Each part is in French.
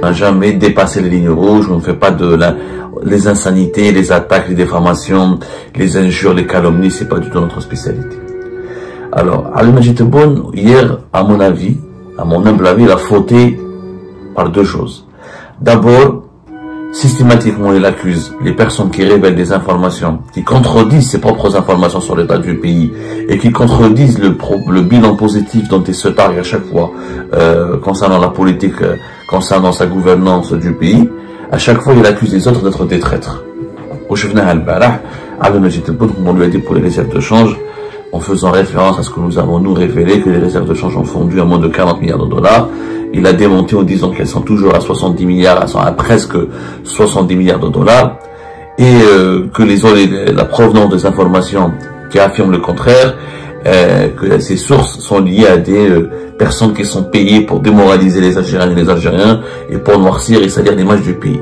n'a jamais dépassé les lignes rouges, on ne fait pas les insanités, les attaques, les diffamations, les injures, les calomnies, c'est pas du tout notre spécialité. Alors, Ali Majid Tebboune, hier, à mon avis, à mon humble avis, il a fauté par deux choses. D'abord, systématiquement, il accuse les personnes qui révèlent des informations, qui contredisent ses propres informations sur l'état du pays et qui contredisent le bilan positif dont il se targue à chaque fois concernant la politique, concernant sa gouvernance du pays. À chaque fois, il accuse les autres d'être des traîtres. On lui a dit pour les réserves de change, en faisant référence à ce que nous avons nous révélé, que les réserves de change ont fondu à moins de 40 milliards de dollars. Il a démonté en disant qu'elles sont toujours à 70 milliards, à presque 70 milliards de dollars, et que la provenance des informations qui affirment le contraire, que ces sources sont liées à des personnes qui sont payées pour démoraliser les Algériens et les Algériens et pour noircir et salir l'image du pays.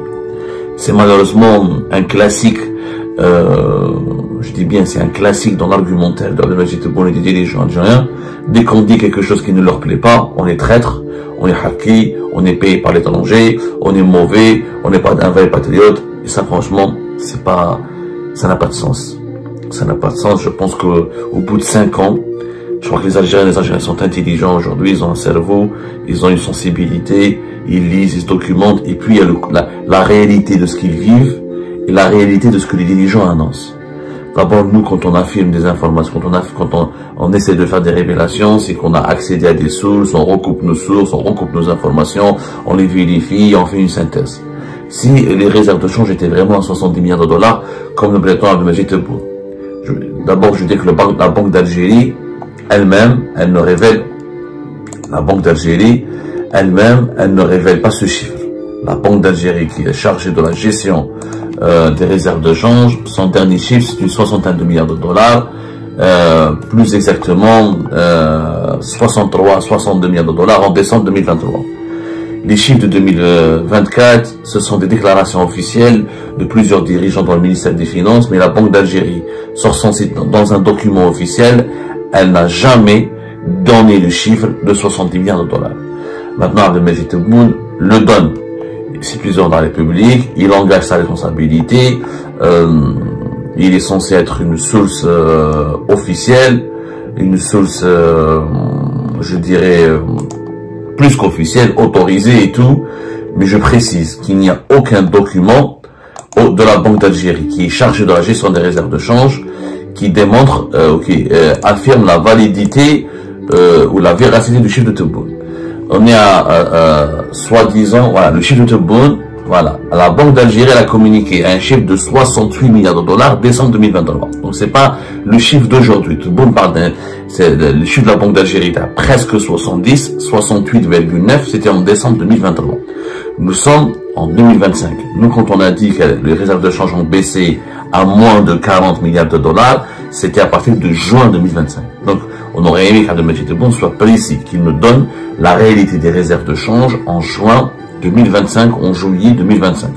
C'est malheureusement un classique, je dis bien c'est un classique dans l'argumentaire de Ali Tebboune et des dirigeants algériens. Dès qu'on dit quelque chose qui ne leur plaît pas, on est traître, on est haki, on est payé par l'étranger, on est mauvais, on n'est pas d'un vrai patriote. Et ça, franchement, ça n'a pas de sens. Ça n'a pas de sens. Je pense qu'au bout de 5 ans, je crois que les Algériens sont intelligents aujourd'hui, ils ont un cerveau, ils ont une sensibilité, ils lisent, ils se documentent, et puis il y a la réalité de ce qu'ils vivent et la réalité de ce que les dirigeants annoncent. D'abord, nous, quand on affirme des informations, quand on essaie de faire des révélations, c'est qu'on a accédé à des sources, on recoupe nos sources, on recoupe nos informations, on les vérifie, on fait une synthèse. Si les réserves de change étaient vraiment à 70 milliards de dollars, comme le prétend Ali Majid Tebboune, d'abord, je dis que la Banque d'Algérie, elle-même, elle ne révèle pas ce chiffre. La Banque d'Algérie, qui est chargée de la gestion des réserves de change, son dernier chiffre, c'est une soixantaine de milliards de dollars, plus exactement 62 milliards de dollars en décembre 2023. Les chiffres de 2024, ce sont des déclarations officielles de plusieurs dirigeants dans le ministère des Finances, mais la Banque d'Algérie sort son site dans un document officiel, elle n'a jamais donné le chiffre de 70 milliards de dollars. Maintenant, Ali Majid Tebboune le donne. C'est plusieurs dans la République, il engage sa responsabilité, il est censé être une source officielle, une source, je dirais, plus qu'officielle, autorisée et tout, mais je précise qu'il n'y a aucun document de la Banque d'Algérie qui est chargé de la gestion des réserves de change qui démontre, qui affirme la validité ou la véracité du chiffre de Tebboune. On est à soi-disant, voilà, le chiffre de Tebboune, voilà. La Banque d'Algérie a communiqué un chiffre de 68 milliards de dollars décembre 2023. Donc c'est pas le chiffre d'aujourd'hui. Tebboune parle le chiffre de la Banque d'Algérie était à presque 70, 68,9, c'était en décembre 2023. Nous sommes en 2025. Nous, quand on a dit que les réserves de change ont baissé à moins de 40 milliards de dollars, c'était à partir de juin 2025. Donc, on aurait aimé qu'Ali Majid Tebboune soit précis, qu'il nous donne la réalité des réserves de change en juin 2025, en juillet 2025,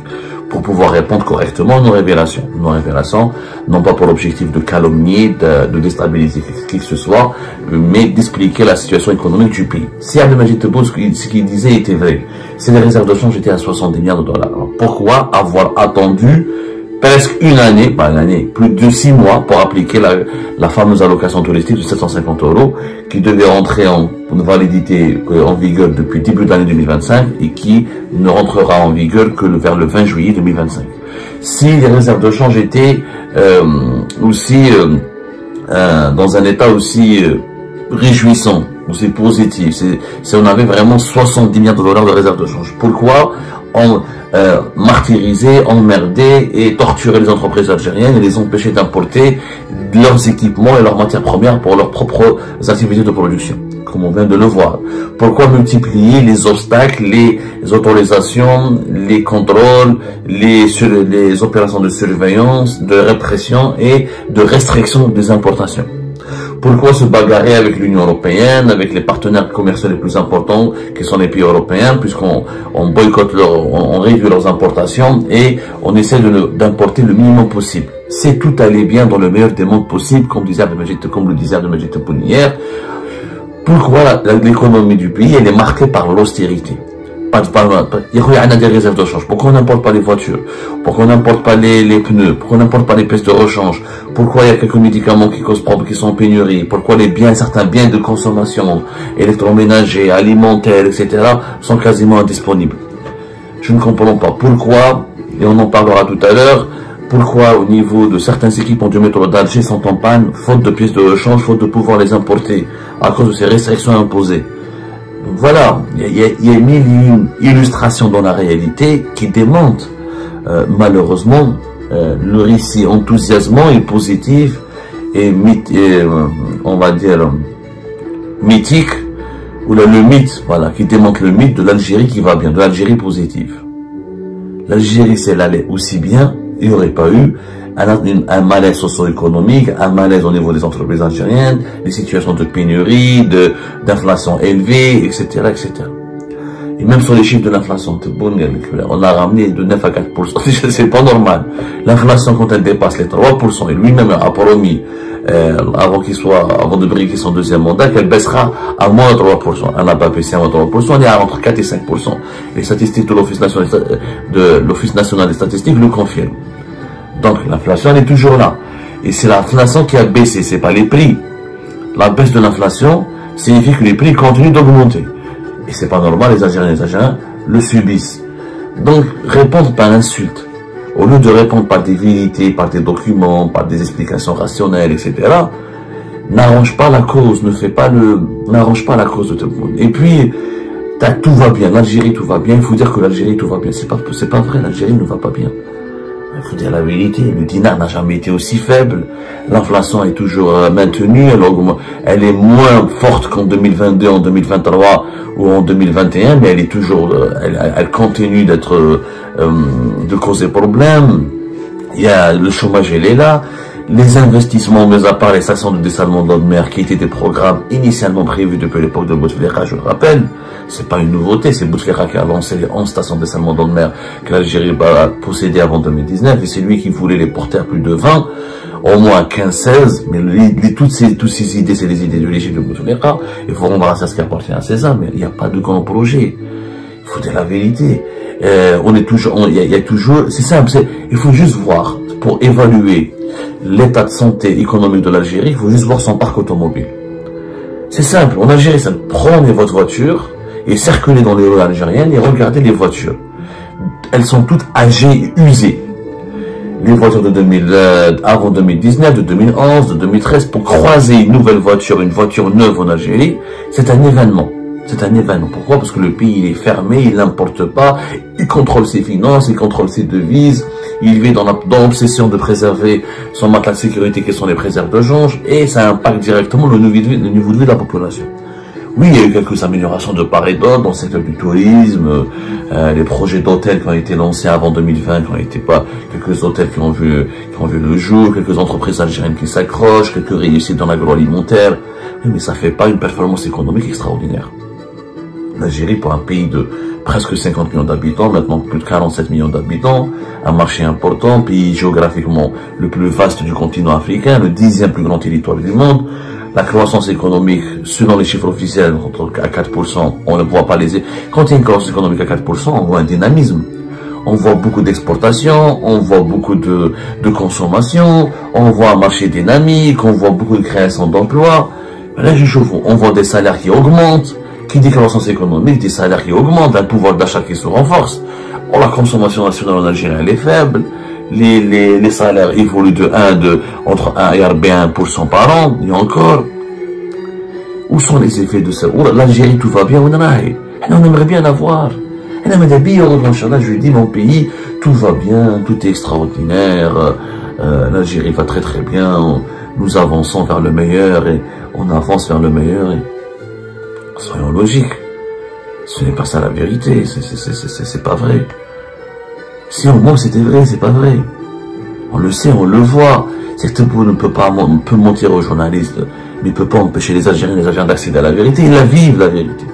pour pouvoir répondre correctement à nos révélations. Nos révélations, non pas pour l'objectif de calomnier, de déstabiliser qui que ce soit, mais d'expliquer la situation économique du pays. Si Ali Majid Tebboune, ce qu'il disait était vrai, si les réserves de change étaient à 70 milliards de dollars, alors pourquoi avoir attendu presque une année, pas une année, plus de 6 mois pour appliquer la fameuse allocation touristique de 750 € qui devait rentrer en validité en vigueur depuis début de l'année 2025 et qui ne rentrera en vigueur que vers le 20 juillet 2025. Si les réserves de change étaient aussi dans un état aussi réjouissant, aussi positif, si on avait vraiment 70 milliards de dollars de réserves de change, pourquoi martyriser, emmerder et torturer les entreprises algériennes et les empêcher d'importer leurs équipements et leurs matières premières pour leurs propres activités de production, comme on vient de le voir? Pourquoi multiplier les obstacles, les autorisations, les contrôles, les opérations de surveillance, de répression et de restriction des importations? Pourquoi se bagarrer avec l'Union européenne, avec les partenaires commerciaux les plus importants, qui sont les pays européens, puisqu'on boycotte on réduit leurs importations et on essaie d'importer le minimum possible. Si tout allait bien dans le meilleur des mondes possibles, comme le disait Ali Majid Tebboune hier, pourquoi l'économie du pays elle est marquée par l'austérité? Il y a des réserves de change. Pourquoi on n'importe pas les voitures? Pourquoi on n'importe pas les pneus? Pourquoi on n'importe pas les pièces de rechange? Pourquoi il y a quelques médicaments qui causent problème, qui sont en pénurie? Pourquoi certains biens de consommation, électroménagers, alimentaires, etc., sont quasiment indisponibles? Je ne comprends pas. Pourquoi, et on en parlera tout à l'heure, pourquoi au niveau de certains équipements du métro d'Alger sont en panne, faute de pièces de rechange, faute de pouvoir les importer, à cause de ces restrictions imposées? Voilà, il y a une illustration dans la réalité qui démontre malheureusement le récit enthousiasmant et positif et on va dire mythique, ou le mythe, voilà, qui démontre le mythe de l'Algérie qui va bien, de l'Algérie positive. L'Algérie, si elle allait aussi bien, il n'y aurait pas eu un malaise socio-économique, un malaise au niveau des entreprises algériennes, des situations de pénurie, d'inflation élevée, etc., etc. Et même sur les chiffres de l'inflation, on a ramené de 9 à 4%. C'est pas normal. L'inflation, quand elle dépasse les 3%, et lui-même a promis, avant de briguer son deuxième mandat, qu'elle baissera à moins de 3%. Elle n'a pas baissé à moins de 3%, elle est à entre 4 et 5%. Les statistiques de l'Office national des statistiques le confirment. Donc l'inflation, elle est toujours là. Et c'est l'inflation qui a baissé, c'est pas les prix. La baisse de l'inflation signifie que les prix continuent d'augmenter. Et c'est pas normal, les Algériens le subissent. Donc, répondre par l'insulte, au lieu de répondre par des vérités, par des documents, par des explications rationnelles, etc., n'arrange pas la cause, n'arrange pas la cause de tout le monde. Et puis, tout va bien, l'Algérie, tout va bien, il faut dire que l'Algérie, tout va bien. C'est pas vrai, l'Algérie ne va pas bien. Il faut dire la vérité, le dinar n'a jamais été aussi faible, l'inflation est toujours maintenue, elle est moins forte qu'en 2022, en 2023 ou en 2021, mais elle est toujours, elle continue de causer problème. Il y a le chômage, il est là. Les investissements, mis à part les stations de dessalement de l'eau de mer, qui étaient des programmes initialement prévus depuis l'époque de Bouteflika, je le rappelle, c'est pas une nouveauté, c'est Bouteflika qui a lancé les 11 stations de dessalement de l'eau de mer que l'Algérie a possédées avant 2019, et c'est lui qui voulait les porter à plus de 20, au moins 15-16, mais toutes ces idées, c'est les idées du régime de Bouteflika, il faut rendre à ça ce qui appartient à César, mais il n'y a pas de grand projet. Il faut dire la vérité. Il y a toujours, c'est simple, il faut juste voir, pour évaluer l'état de santé économique de l'Algérie, il faut juste voir son parc automobile. C'est simple, en Algérie, ça prenez votre voiture et circulez dans les rues algériennes et regardez les voitures. Elles sont toutes âgées et usées. Les voitures de avant 2019, de 2011, de 2013, pour croiser une nouvelle voiture, une voiture neuve en Algérie, c'est un événement. C'est un événement. Pourquoi? Parce que le pays il est fermé, il n'importe pas, il contrôle ses finances, il contrôle ses devises, il vit dans l'obsession de préserver son matelas de sécurité qui sont les préserves de change, et ça impacte directement le niveau de vie de la population. Oui, il y a eu quelques améliorations de part et d'autre dans le secteur du tourisme, les projets d'hôtels qui ont été lancés avant 2020, qui ont été quelques hôtels qui ont vu le jour, quelques entreprises algériennes qui s'accrochent, quelques réussites dans l'agroalimentaire, mais ça fait pas une performance économique extraordinaire. L'Algérie, pour un pays de presque 50 millions d'habitants, maintenant plus de 47 millions d'habitants, un marché important, pays géographiquement le plus vaste du continent africain, le 10e plus grand territoire du monde, la croissance économique, selon les chiffres officiels, à 4%, on ne voit pas quand il y a une croissance économique à 4%, on voit un dynamisme. On voit beaucoup d'exportation, on voit beaucoup de consommation, on voit un marché dynamique, on voit beaucoup de création d'emplois. Là, on voit des salaires qui augmentent. Qui dit croissance économique, des salaires qui augmentent, un pouvoir d'achat qui se renforce. Or, la consommation nationale en Algérie, elle est faible. Les salaires évoluent entre 1 et 1% par an, et encore. Où sont les effets de ça? L'Algérie, tout va bien, on aimerait bien l'avoir. Je dis, mon pays, tout va bien, tout est extraordinaire. L'Algérie va très très bien. Nous avançons vers le meilleur et on avance vers le meilleur. Soyons logiques. Ce n'est pas ça la vérité. C'est pas vrai. Si on ment, c'était vrai, c'est pas vrai. On le sait, on le voit. Certains peut mentir aux journalistes, mais il peut pas empêcher les Algériens d'accéder à la vérité. Ils la vivent, la vérité.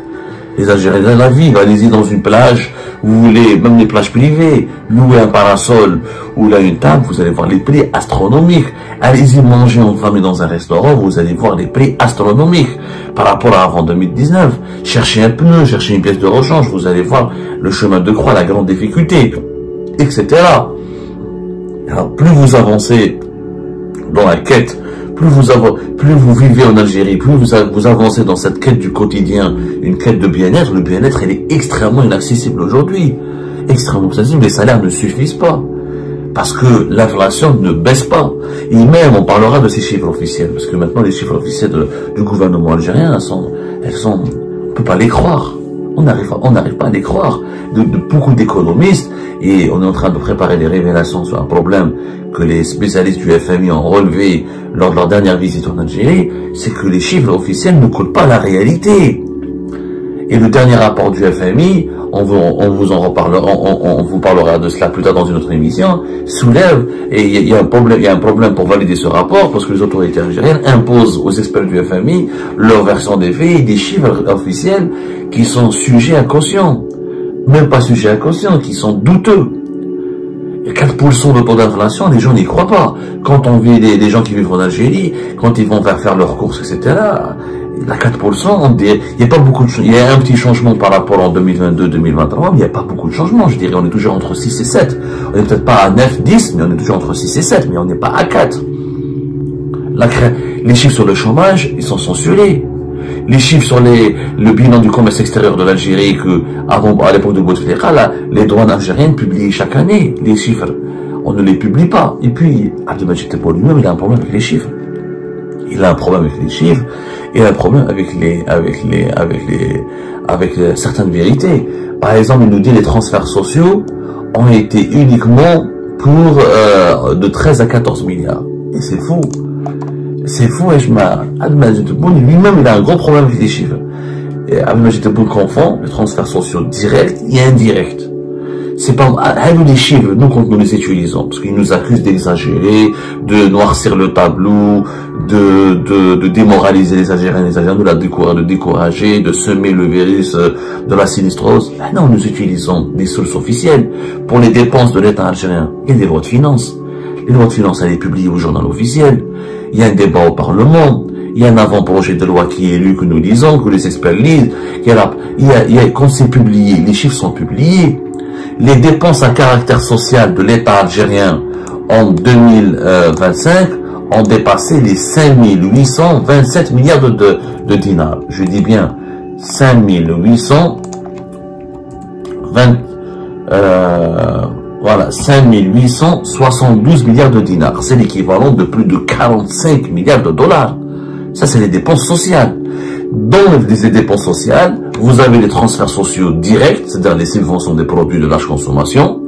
Les Algériens la vivent. Allez-y dans une plage, vous voulez, même les plages privées, louer un parasol ou là une table, vous allez voir les prix astronomiques. Allez-y manger en famille dans un restaurant, vous allez voir les prix astronomiques par rapport à avant 2019. Cherchez un pneu, cherchez une pièce de rechange, vous allez voir le chemin de croix, la grande difficulté, etc. Alors, plus vous avancez dans la quête, plus vous vivez en Algérie, plus vous avancez dans cette quête du quotidien, une quête de bien-être, le bien-être, il est extrêmement inaccessible aujourd'hui. Extrêmement inaccessible, les salaires ne suffisent pas. Parce que l'inflation ne baisse pas. Et même, on parlera de ces chiffres officiels, parce que maintenant, les chiffres officiels du gouvernement algérien, on peut pas les croire. On n'arrive pas à les croire. De beaucoup d'économistes, et on est en train de préparer des révélations sur un problème que les spécialistes du FMI ont relevé lors de leur dernière visite en Algérie, c'est que les chiffres officiels ne collent pas à la réalité. Et le dernier rapport du FMI, on vous parlera de cela plus tard dans une autre émission, soulève, et il y a un problème pour valider ce rapport, parce que les autorités algériennes imposent aux experts du FMI leur version des faits et des chiffres officiels qui sont sujets à caution. Même pas sujets à caution, qui sont douteux. Et 4% de taux d'inflation, les gens n'y croient pas. Quand on vit les gens qui vivent en Algérie, quand ils vont faire leurs courses, etc., la 4%, il y a pas beaucoup de, il y a un petit changement par rapport en 2022-2023, mais il n'y a pas beaucoup de changements. Je dirais, on est toujours entre 6 et 7. On n'est peut-être pas à 9, 10, mais on est toujours entre 6 et 7, mais on n'est pas à 4. Les chiffres sur le chômage, ils sont censurés. Les chiffres sur le bilan du commerce extérieur de l'Algérie que, à l'époque de Bouteflika, les douanes algériennes publiaient chaque année les chiffres. On ne les publie pas. Et puis, Abdelmadjid Tebboune lui-même, il a un problème avec les chiffres. Il a un problème avec les chiffres, et un problème avec certaines vérités. Par exemple, il nous dit les transferts sociaux ont été uniquement pour de 13 à 14 milliards. Et c'est faux. C'est faux, et Abdelmadjid Tebboune lui-même, il a un gros problème avec les chiffres. Et Abdelmadjid Tebboune confond les transferts sociaux directs et indirects. C'est pas, les chiffres, nous, quand nous les utilisons, parce qu'ils nous accusent d'exagérer, de noircir le tableau, de démoraliser les Algériens, de décourager, de semer le virus de la sinistrose. Non, nous utilisons des sources officielles. Pour les dépenses de l'État algérien, il y a des lois de finances. Les lois de finances, elles sont publiées au journal officiel. Il y a un débat au Parlement. Il y a un avant-projet de loi qui est lu, que nous lisons, que les experts lisent. Quand c'est publié, les chiffres sont publiés. Les dépenses à caractère social de l'État algérien en 2025 ont dépassé les 5827 milliards de dinars. Je dis bien 5872 milliards de dinars. C'est l'équivalent de plus de 45 milliards de dollars. Ça, c'est les dépenses sociales. Dans les dépenses sociales, vous avez les transferts sociaux directs, c'est-à-dire les subventions des produits de large consommation,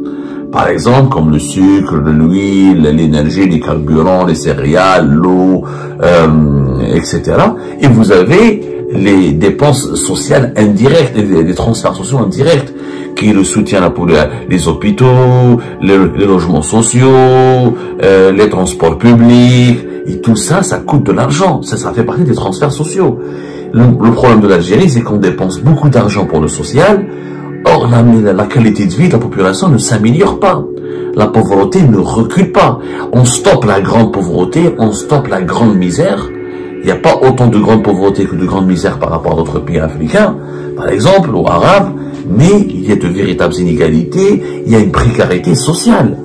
par exemple, comme le sucre, l'huile, l'énergie, les carburants, les céréales, l'eau, etc. Et vous avez les dépenses sociales indirectes, les transferts sociaux indirects, qui est le soutien pour les hôpitaux, les logements sociaux, les transports publics, et tout ça, ça coûte de l'argent. Ça fait partie des transferts sociaux. Le problème de l'Algérie, c'est qu'on dépense beaucoup d'argent pour le social. Or, la qualité de vie de la population ne s'améliore pas. La pauvreté ne recule pas. On stoppe la grande pauvreté, on stoppe la grande misère. Il n'y a pas autant de grande pauvreté que de grande misère par rapport à d'autres pays africains, par exemple, ou arabes, mais il y a de véritables inégalités, il y a une précarité sociale.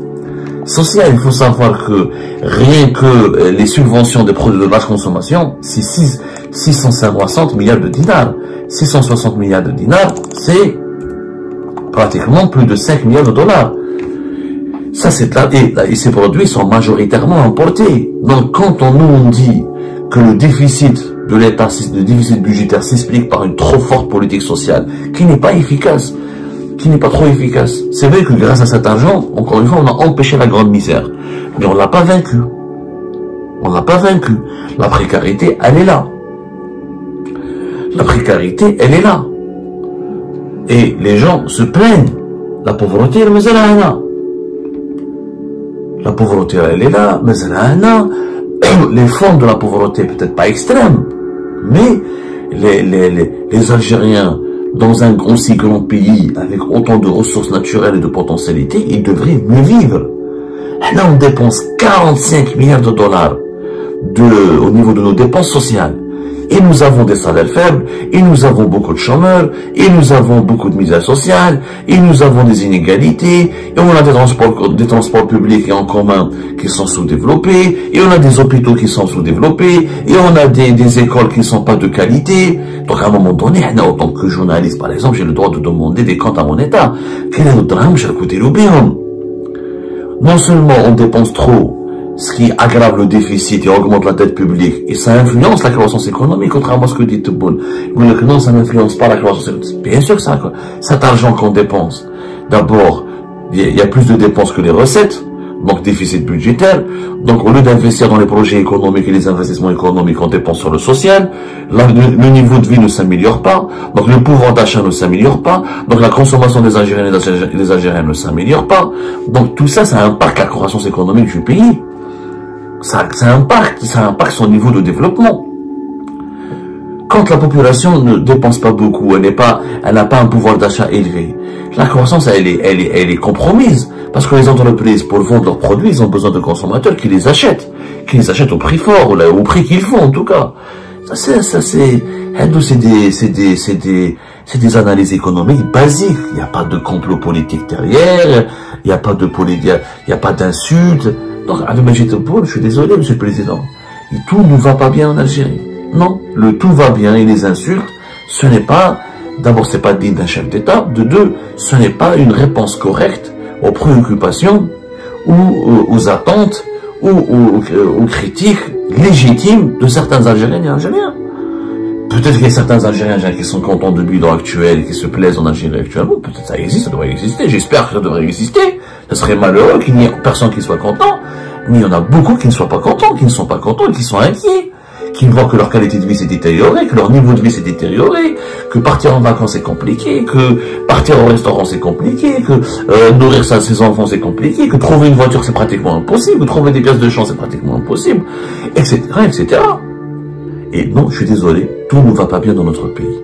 Il faut savoir que rien que les subventions des produits de basse consommation, c'est 660 milliards de dinars. 660 milliards de dinars, c'est pratiquement plus de 5 milliards de dollars. Ça, et ces produits sont majoritairement importés. Donc, quand on dit que le déficit de l'État, le déficit budgétaire s'explique par une trop forte politique sociale, qui n'est pas efficace, qui n'est pas trop efficace. C'est vrai que grâce à cet argent, encore une fois, on a empêché la grande misère. Mais on l'a pas vaincu. On l'a pas vaincu. La précarité, elle est là. La précarité, elle est là. Et les gens se plaignent. La pauvreté, mais elle est là. La pauvreté, elle est là, mais elle est là. Les formes de la pauvreté, peut-être pas extrêmes, mais les Algériens, dans un aussi grand pays, avec autant de ressources naturelles et de potentialités, ils devraient mieux vivre. Là, on dépense 45 milliards de dollars au niveau de nos dépenses sociales. et nous avons des salaires faibles, et nous avons beaucoup de chômeurs, et nous avons beaucoup de misère sociale, et nous avons des inégalités, et on a des transports publics et en commun qui sont sous-développés, et on a des hôpitaux qui sont sous-développés, et on a des écoles qui ne sont pas de qualité. Donc à un moment donné, en tant que journaliste, par exemple, j'ai le droit de demander des comptes à mon État. Quel est le drame, j'ai écouté l'Oubéon? Non seulement on dépense trop, ce qui aggrave le déficit et augmente la dette publique, et ça influence la croissance économique, contrairement à ce que dit Tebboune. Vous dites que non, ça n'influence pas la croissance économique. Bien sûr que ça, quoi. Cet argent qu'on dépense, d'abord, il y a plus de dépenses que les recettes, donc déficit budgétaire. Donc au lieu d'investir dans les projets économiques et les investissements économiques, on dépense sur le social. Le niveau de vie ne s'améliore pas, donc le pouvoir d'achat ne s'améliore pas, donc la consommation des Algériens et des Algériens ne s'améliore pas. Donc tout ça, ça impacte la croissance économique du pays. Ça impacte son niveau de développement. Quand la population ne dépense pas beaucoup, elle n'a pas un pouvoir d'achat élevé, la croissance, elle est compromise. Parce que les entreprises, pour vendre leurs produits, ils ont besoin de consommateurs qui les achètent au prix fort, ou au prix qu'ils font, en tout cas. C'est des analyses économiques basiques. Il n'y a pas de complot politique derrière, il n'y a pas d'insultes. Donc, avec Majid Tebboune, je suis désolé, Monsieur le Président. Et tout ne va pas bien en Algérie. Non, le tout va bien et les insultes, ce n'est pas, d'abord, c'est pas digne d'un chef d'État. De deux, ce n'est pas une réponse correcte aux préoccupations ou aux attentes ou aux critiques légitimes de certains Algériennes et Algériens. Peut-être qu'il y a certains Algériens qui sont contents de bilan actuel, qui se plaisent en Algérie actuellement. Peut-être ça existe, ça devrait exister. J'espère que ça devrait exister. Ce serait malheureux qu'il n'y ait personne qui soit content. Mais il y en a beaucoup qui ne sont pas contents, qui sont inquiets, qui voient que leur qualité de vie s'est détériorée, que leur niveau de vie s'est détérioré, que partir en vacances c'est compliqué, que partir au restaurant c'est compliqué, que nourrir ses enfants c'est compliqué, que trouver une voiture c'est pratiquement impossible, que trouver des pièces de champ c'est pratiquement impossible, etc., etc. Et non, je suis désolé, tout ne va pas bien dans notre pays.